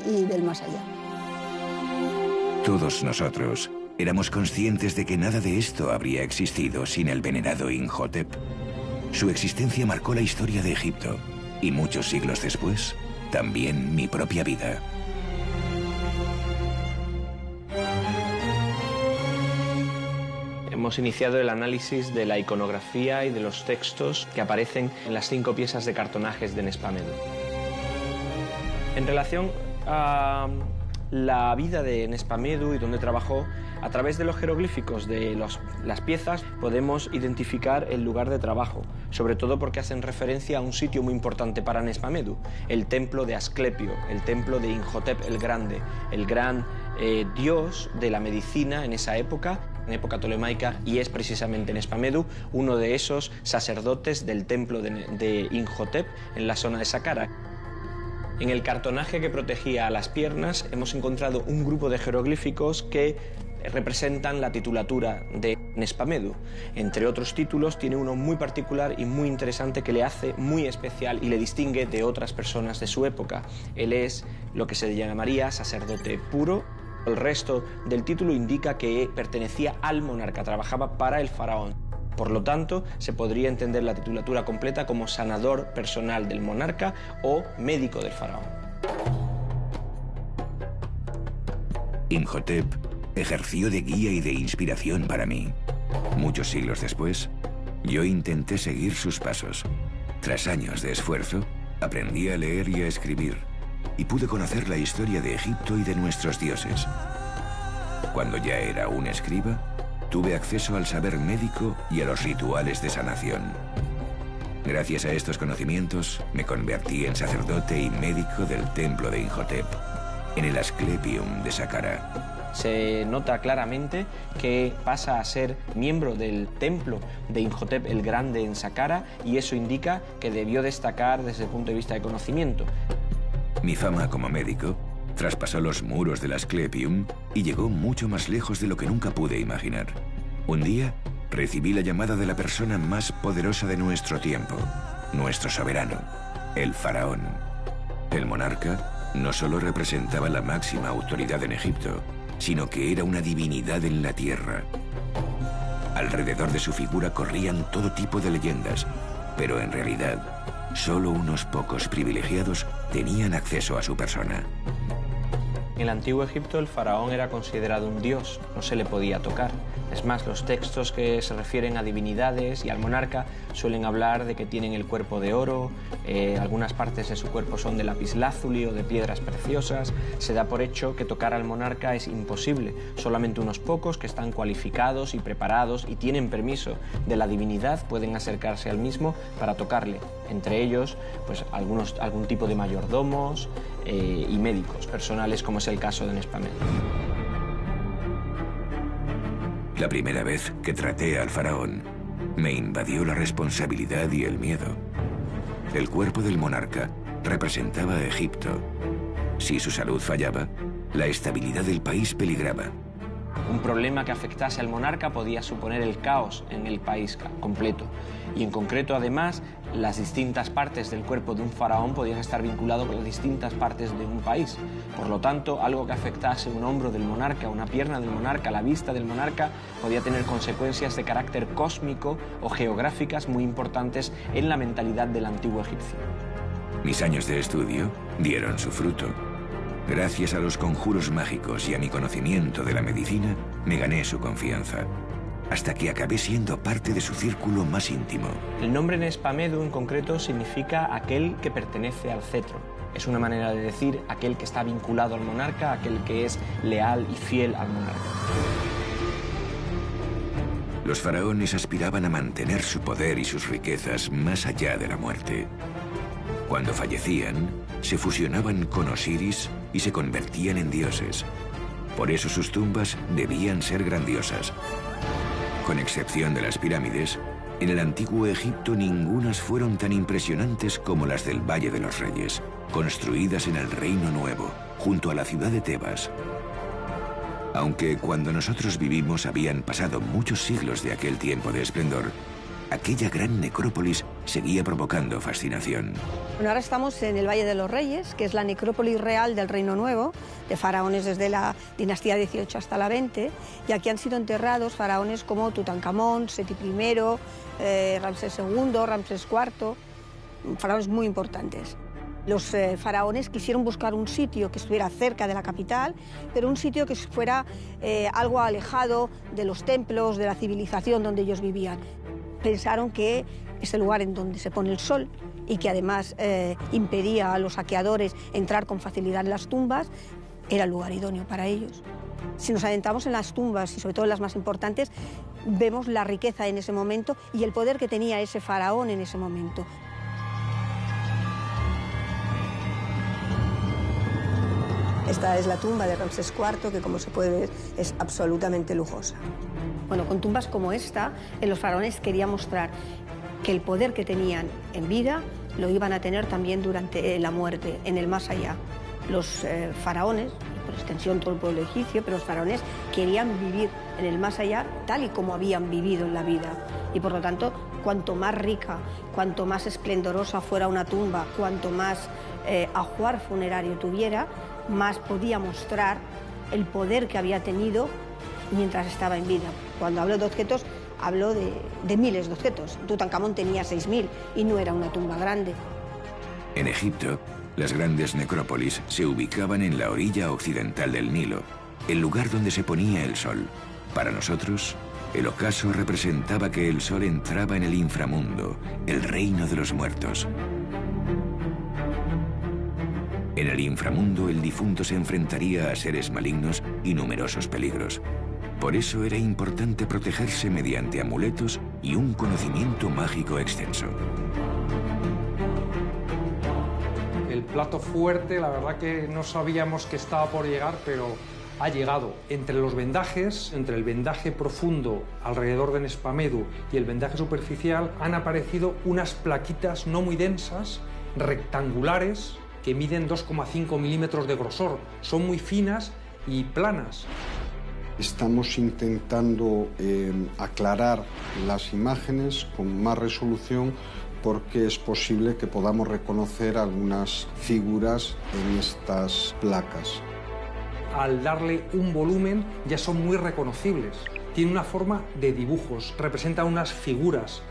S5: y del más allá.
S1: Todos nosotros éramos conscientes de que nada de esto habría existido sin el venerado Imhotep. Su existencia marcó la historia de Egipto y muchos siglos después, también mi propia vida.
S13: Hemos iniciado el análisis de la iconografía y de los textos que aparecen en las 5 piezas de cartonajes de Nespamedu. En relación a la vida de Nespamedu y dónde trabajó, a través de los jeroglíficos de las piezas podemos identificar el lugar de trabajo, sobre todo porque hacen referencia a un sitio muy importante para Nespamedu, el templo de Asclepio, el templo de Imhotep el Grande, el gran dios de la medicina en esa época, en época tolemaica, y es precisamente Nespamedu uno de esos sacerdotes del templo de Imhotep en la zona de Saqqara. En el cartonaje que protegía a las piernas hemos encontrado un grupo de jeroglíficos que representan la titulatura de Nespamedu. Entre otros títulos tiene uno muy particular y muy interesante que le hace muy especial y le distingue de otras personas de su época. Él es lo que se llamaría sacerdote puro. El resto del título indica que pertenecía al monarca, trabajaba para el faraón. Por lo tanto, se podría entender la titulatura completa como sanador personal del monarca o médico del faraón.
S1: Imhotep ejerció de guía y de inspiración para mí. Muchos siglos después, yo intenté seguir sus pasos. Tras años de esfuerzo, aprendí a leer y a escribir, y pude conocer la historia de Egipto y de nuestros dioses. Cuando ya era un escriba, tuve acceso al saber médico y a los rituales de sanación. Gracias a estos conocimientos, me convertí en sacerdote y médico del templo de Imhotep, en el Asclepium de Saqqara.
S13: Se nota claramente que pasa a ser miembro del templo de Imhotep el Grande en Saqqara, y eso indica que debió destacar desde el punto de vista de conocimiento.
S1: Mi fama como médico traspasó los muros del Asclepium y llegó mucho más lejos de lo que nunca pude imaginar. Un día recibí la llamada de la persona más poderosa de nuestro tiempo, nuestro soberano, el faraón. El monarca no solo representaba la máxima autoridad en Egipto, sino que era una divinidad en la tierra. Alrededor de su figura corrían todo tipo de leyendas, pero en realidad solo unos pocos privilegiados tenían acceso a su persona.
S13: En el antiguo Egipto el faraón era considerado un dios, no se le podía tocar. Es más, los textos que se refieren a divinidades y al monarca suelen hablar de que tienen el cuerpo de oro, algunas partes de su cuerpo son de lapislázuli o de piedras preciosas. Se da por hecho que tocar al monarca es imposible, solamente unos pocos que están cualificados y preparados y tienen permiso de la divinidad pueden acercarse al mismo para tocarle, entre ellos pues algún tipo de mayordomos y médicos personales, como es el caso de Nespamedu.
S1: La primera vez que traté al faraón, me invadió la responsabilidad y el miedo. El cuerpo del monarca representaba a Egipto. Si su salud fallaba, la estabilidad del país peligraba.
S13: Un problema que afectase al monarca podía suponer el caos en el país completo. Y en concreto, además, las distintas partes del cuerpo de un faraón podían estar vinculadas con las distintas partes de un país. Por lo tanto, algo que afectase un hombro del monarca, una pierna del monarca, la vista del monarca, podía tener consecuencias de carácter cósmico o geográficas muy importantes en la mentalidad del antiguo egipcio.
S1: Mis años de estudio dieron su fruto. Gracias a los conjuros mágicos y a mi conocimiento de la medicina, me gané su confianza, hasta que acabé siendo parte de su círculo más íntimo.
S13: El nombre Nespamedu en concreto significa aquel que pertenece al cetro. Es una manera de decir aquel que está vinculado al monarca, aquel que es leal y fiel al monarca.
S1: Los faraones aspiraban a mantener su poder y sus riquezas más allá de la muerte. Cuando fallecían, se fusionaban con Osiris y se convertían en dioses. Por eso sus tumbas debían ser grandiosas. Con excepción de las pirámides, en el antiguo Egipto ningunas fueron tan impresionantes como las del Valle de los Reyes, construidas en el Reino Nuevo, junto a la ciudad de Tebas. Aunque cuando nosotros vivimos habían pasado muchos siglos de aquel tiempo de esplendor, aquella gran necrópolis seguía provocando fascinación.
S12: Bueno, ahora estamos en el Valle de los Reyes, que es la necrópolis real del Reino Nuevo, de faraones desde la dinastía 18 hasta la 20, y aquí han sido enterrados faraones como Tutankamón, Seti I, Ramsés II, Ramsés IV, faraones muy importantes. Los faraones quisieron buscar un sitio que estuviera cerca de la capital, pero un sitio que fuera algo alejado de los templos, de la civilización donde ellos vivían. Pensaron que es el lugar en donde se pone el sol y que además impedía a los saqueadores entrar con facilidad en las tumbas, era el lugar idóneo para ellos. Si nos adentramos en las tumbas y sobre todo en las más importantes, vemos la riqueza en ese momento y el poder que tenía ese faraón en ese momento. Esta es la tumba de Ramsés IV, que como se puede ver es absolutamente lujosa. Bueno, con tumbas como esta, los faraones querían mostrar que el poder que tenían en vida lo iban a tener también durante la muerte, en el más allá. Los faraones, y por extensión todo el pueblo egipcio, pero los faraones querían vivir en el más allá tal y como habían vivido en la vida. Y por lo tanto, cuanto más rica, cuanto más esplendorosa fuera una tumba, cuanto más ajuar funerario tuviera, más podía mostrar el poder que había tenido mientras estaba en vida. Cuando hablo de objetos, hablo de miles de objetos. Tutankamón tenía 6.000 y no era una tumba grande.
S1: En Egipto, las grandes necrópolis se ubicaban en la orilla occidental del Nilo, el lugar donde se ponía el sol. Para nosotros, el ocaso representaba que el sol entraba en el inframundo, el reino de los muertos. En el inframundo, el difunto se enfrentaría a seres malignos y numerosos peligros. Por eso era importante protegerse mediante amuletos y un conocimiento mágico extenso.
S8: El plato fuerte, la verdad que no sabíamos que estaba por llegar, pero ha llegado. Entre los vendajes, entre el vendaje profundo alrededor de Nespamedu y el vendaje superficial, han aparecido unas plaquitas no muy densas, rectangulares, que miden 2,5 milímetros de grosor. Son muy finas y planas.
S6: Estamos intentando aclarar las imágenes con más resolución porque es posible que podamos reconocer algunas figuras en estas placas.
S8: Al darle un volumen ya son muy reconocibles. Tiene una forma de dibujos, representan unas figuras.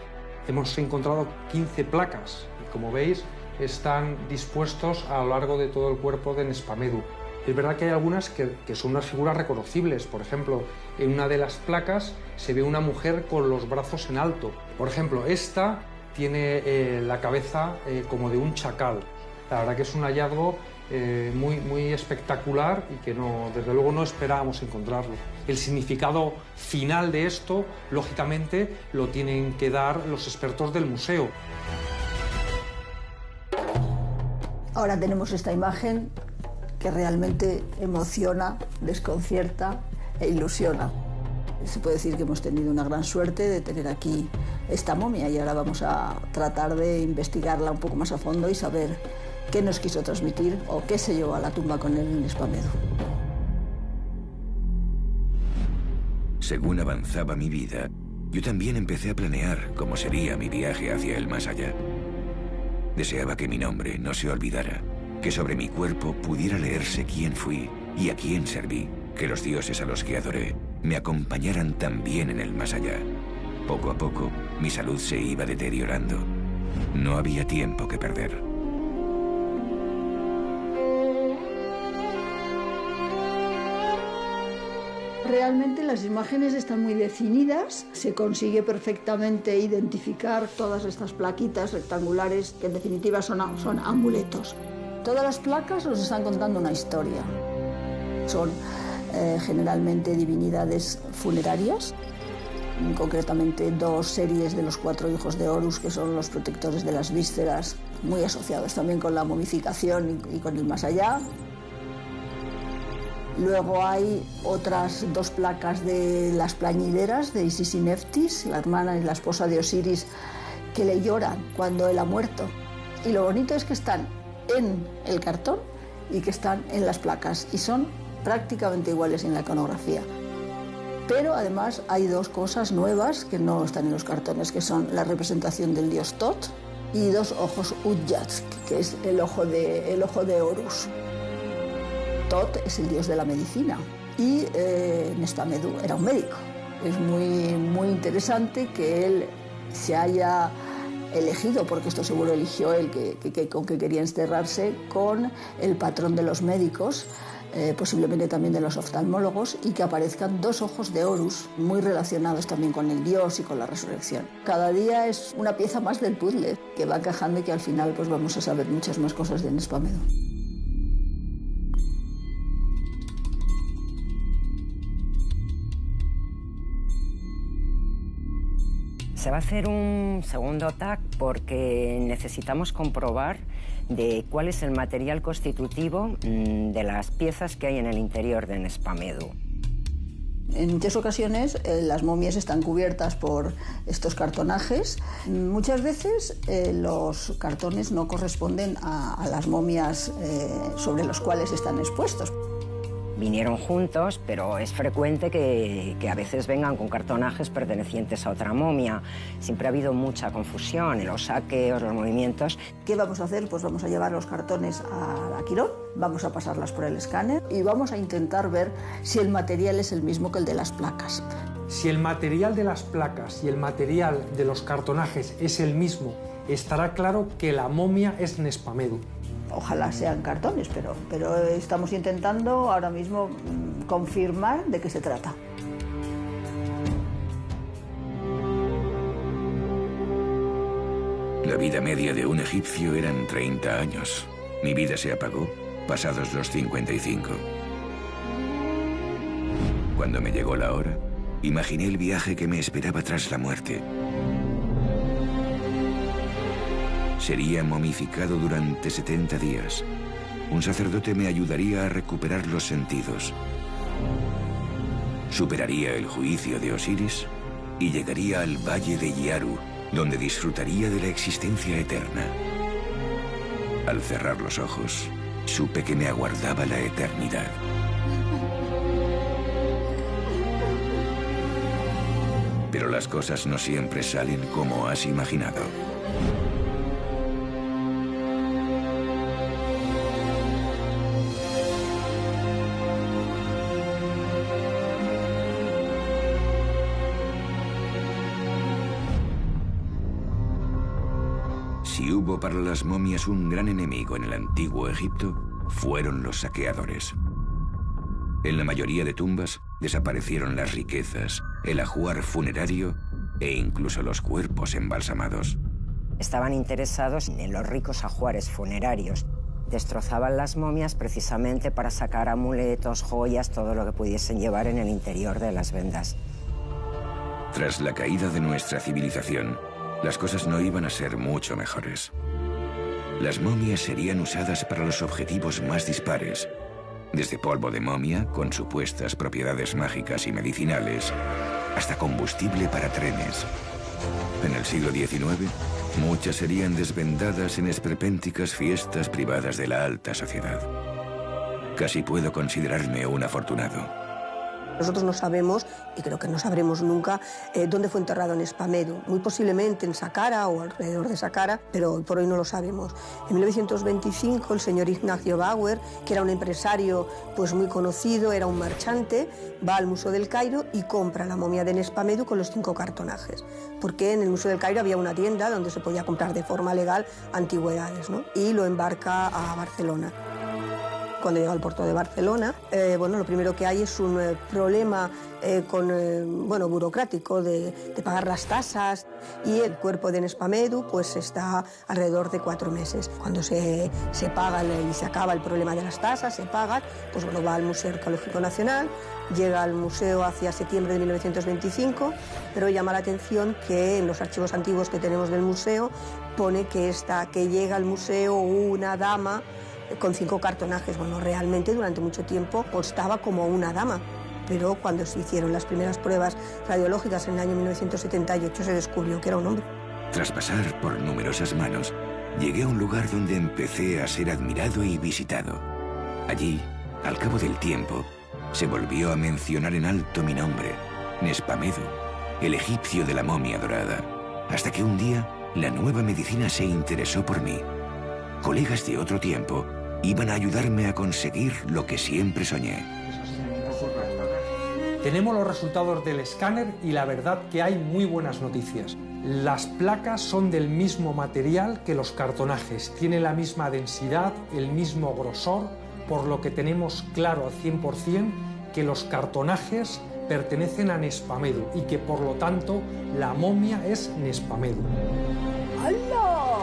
S8: Hemos encontrado 15 placas y como veis están dispuestos a lo largo de todo el cuerpo de Nespamedu. Es verdad que hay algunas que son unas figuras reconocibles. Por ejemplo, en una de las placas se ve una mujer con los brazos en alto. Por ejemplo, esta tiene la cabeza como de un chacal. La verdad que es un hallazgo muy espectacular y que desde luego no esperábamos encontrarlo. El significado final de esto, lógicamente, lo tienen que dar los expertos del museo.
S5: Ahora tenemos esta imagen que realmente emociona, desconcierta e ilusiona. Se puede decir que hemos tenido una gran suerte de tener aquí esta momia y ahora vamos a tratar de investigarla un poco más a fondo y saber qué nos quiso transmitir o qué se llevó a la tumba con él en Nespamedu.
S1: Según avanzaba mi vida, yo también empecé a planear cómo sería mi viaje hacia el más allá. Deseaba que mi nombre no se olvidara, que sobre mi cuerpo pudiera leerse quién fui y a quién serví, que los dioses a los que adoré me acompañaran también en el más allá. Poco a poco, mi salud se iba deteriorando. No había tiempo que perder.
S5: Realmente las imágenes están muy definidas, se consigue perfectamente identificar todas estas plaquitas rectangulares que en definitiva son amuletos. Todas las placas nos están contando una historia. Son generalmente divinidades funerarias, concretamente 2 series de los 4 hijos de Horus, que son los protectores de las vísceras, muy asociados también con la momificación y con el más allá. Luego hay otras 2 placas de las plañideras de Isis y Neftis, la hermana y la esposa de Osiris, que le lloran cuando él ha muerto. Y lo bonito es que están en el cartón y que están en las placas y son prácticamente iguales en la iconografía. Pero además hay 2 cosas nuevas que no están en los cartones, que son la representación del dios Tot y 2 ojos Udyat, que es el ojo de Horus. Tot es el dios de la medicina y Nespamedú era un médico. Es muy interesante que él se haya elegido, porque esto seguro eligió él, con que quería enterrarse con el patrón de los médicos, posiblemente también de los oftalmólogos, y que aparezcan 2 ojos de Horus muy relacionados también con el dios y con la resurrección. Cada día es una pieza más del puzzle que va encajando y que al final pues vamos a saber muchas más cosas de Nespamedú.
S2: Se va a hacer un segundo TAC porque necesitamos comprobar de cuál es el material constitutivo de las piezas que hay en el interior de Nespamedú.
S5: En muchas ocasiones las momias están cubiertas por estos cartonajes. Muchas veces los cartones no corresponden a las momias sobre los cuales están expuestos.
S2: Vinieron juntos, pero es frecuente que a veces vengan con cartonajes pertenecientes a otra momia. Siempre ha habido mucha confusión en los saqueos, los movimientos.
S5: ¿Qué vamos a hacer? Pues vamos a llevar los cartones a Quirón, vamos a pasarlas por el escáner y vamos a intentar ver si el material es el mismo que el de las placas.
S8: Si el material de las placas y el material de los cartonajes es el mismo, estará claro que la momia es Nespamedú.
S5: Ojalá sean cartones, pero estamos intentando ahora mismo confirmar de qué se trata.
S1: La vida media de un egipcio eran 30 años. Mi vida se apagó pasados los 55. Cuando me llegó la hora, imaginé el viaje que me esperaba tras la muerte. Sería momificado durante 70 días. Un sacerdote me ayudaría a recuperar los sentidos. Superaría el juicio de Osiris y llegaría al valle de Yaru, donde disfrutaría de la existencia eterna. Al cerrar los ojos, supe que me aguardaba la eternidad. Pero las cosas no siempre salen como has imaginado. Si hubo para las momias un gran enemigo en el antiguo Egipto, fueron los saqueadores. En la mayoría de tumbas desaparecieron las riquezas, el ajuar funerario e incluso los cuerpos embalsamados.
S2: Estaban interesados en los ricos ajuares funerarios. Destrozaban las momias precisamente para sacar amuletos, joyas, todo lo que pudiesen llevar en el interior de las vendas.
S1: Tras la caída de nuestra civilización, las cosas no iban a ser mucho mejores. Las momias serían usadas para los objetivos más dispares, desde polvo de momia, con supuestas propiedades mágicas y medicinales, hasta combustible para trenes. En el siglo XIX, muchas serían desvendadas en esperpénticas fiestas privadas de la alta sociedad. Casi puedo considerarme un afortunado.
S12: Nosotros no sabemos, y creo que no sabremos nunca, dónde fue enterrado Nespamedú. Muy posiblemente en Saqqara o alrededor de Saqqara, pero por hoy no lo sabemos. En 1925 el señor Ignacio Bauer, que era un empresario pues muy conocido, era un marchante, va al Museo del Cairo y compra la momia de Nespamedú con los 5 cartonajes. Porque en el Museo del Cairo había una tienda donde se podía comprar de forma legal antigüedades, ¿no? Y lo embarca a Barcelona. cuando llega al puerto de Barcelona. Bueno, lo primero que hay es un problema burocrático de pagar las tasas, y el cuerpo de Nespamedu pues está alrededor de 4 meses. Cuando se paga y se acaba el problema de las tasas, se paga, pues bueno, va al Museo Arqueológico Nacional, llega al museo hacia septiembre de 1925, pero llama la atención que en los archivos antiguos que tenemos del museo pone que llega al museo una dama con 5 cartonajes. Bueno, realmente durante mucho tiempo constaba como una dama, pero cuando se hicieron las primeras pruebas radiológicas en el año 1978 se descubrió que era un hombre.
S1: Tras pasar por numerosas manos, llegué a un lugar donde empecé a ser admirado y visitado. Allí, al cabo del tiempo, se volvió a mencionar en alto mi nombre, Nespamedu, el egipcio de la momia dorada, hasta que un día la nueva medicina se interesó por mí. Colegas de otro tiempo iban a ayudarme a conseguir lo que siempre soñé.
S8: Tenemos los resultados del escáner y la verdad que hay muy buenas noticias. Las placas son del mismo material que los cartonajes, tienen la misma densidad, el mismo grosor, por lo que tenemos claro al 100% que los cartonajes pertenecen a Nespamedu y que por lo tanto la momia es Nespamedu.
S5: ¡Hala!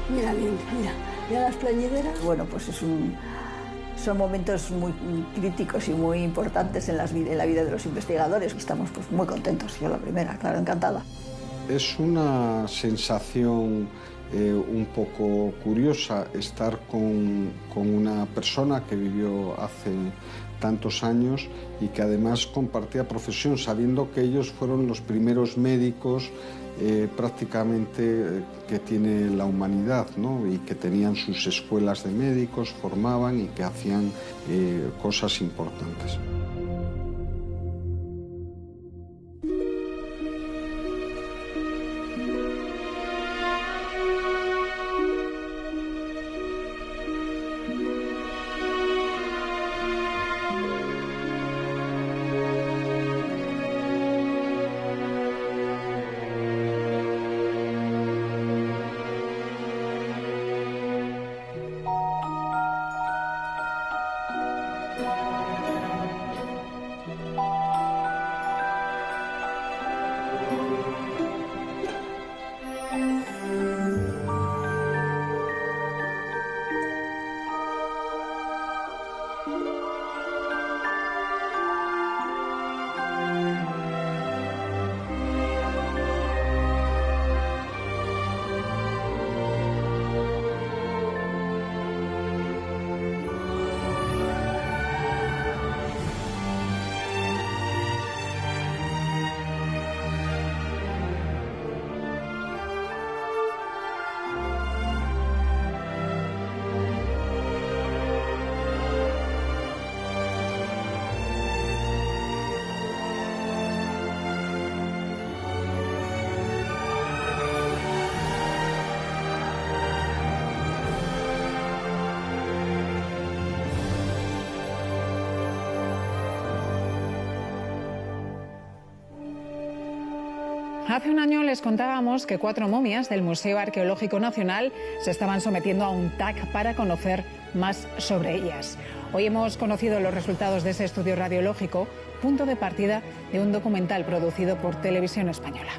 S5: Mira bien, mira las plañideras. Bueno, pues son momentos muy críticos y muy importantes en la vida de los investigadores. Estamos pues muy contentos, yo la primera, claro, encantada.
S6: Es una sensación un poco curiosa estar con una persona que vivió hace tantos años y que además compartía profesión, sabiendo que ellos fueron los primeros médicos prácticamente que tiene la humanidad, ¿no? Y que tenían sus escuelas de médicos, formaban y que hacían cosas importantes.
S9: Hace un año les contábamos que 4 momias del Museo Arqueológico Nacional se estaban sometiendo a un TAC para conocer más sobre ellas. Hoy hemos conocido los resultados de ese estudio radiológico, punto de partida de un documental producido por Televisión Española.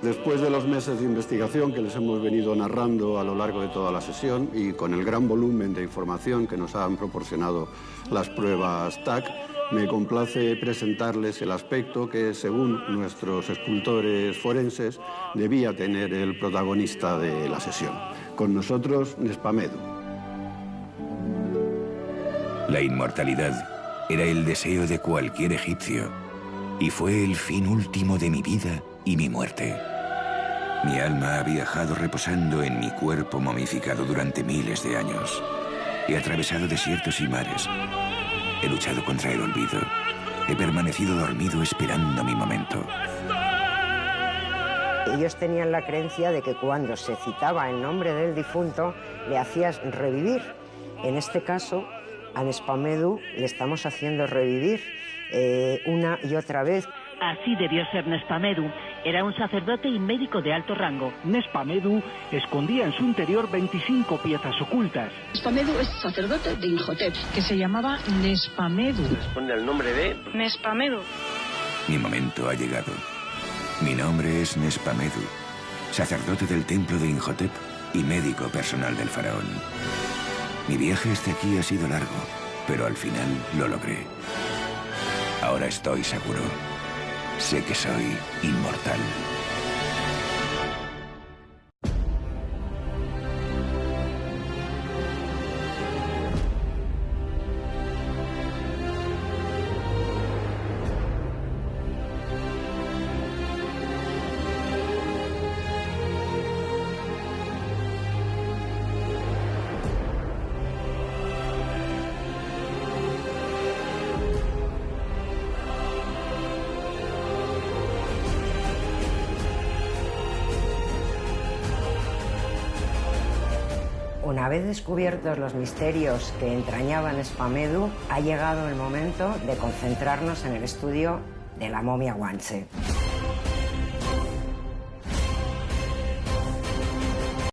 S3: Después de los meses de investigación que les hemos venido narrando a lo largo de toda la sesión y con el gran volumen de información que nos han proporcionado las pruebas TAC, me complace presentarles el aspecto que, según nuestros escultores forenses, debía tener el protagonista de la sesión. Con nosotros, Nespamedu.
S1: La inmortalidad era el deseo de cualquier egipcio y fue el fin último de mi vida y mi muerte. Mi alma ha viajado reposando en mi cuerpo momificado durante miles de años. He atravesado desiertos y mares. He luchado contra el olvido. He permanecido dormido esperando mi momento.
S2: Ellos tenían la creencia de que cuando se citaba el nombre del difunto le hacías revivir. En este caso, A Nespamedu le estamos haciendo revivir una y otra vez.
S14: Así debió ser Nespamedu. Era un sacerdote y médico de alto rango.
S15: Nespamedu escondía en su interior 25 piezas ocultas.
S16: Nespamedu es sacerdote de Imhotep, que se llamaba Nespamedu.
S17: Responde al nombre de
S7: Nespamedu.
S1: Mi momento ha llegado. Mi nombre es Nespamedu, sacerdote del templo de Imhotep y médico personal del faraón. Mi viaje hasta aquí ha sido largo, pero al final lo logré. Ahora estoy seguro. Sé que soy inmortal.
S2: Una vez descubiertos los misterios que entrañaba Nespamedu, ha llegado el momento de concentrarnos en el estudio de la momia guanche.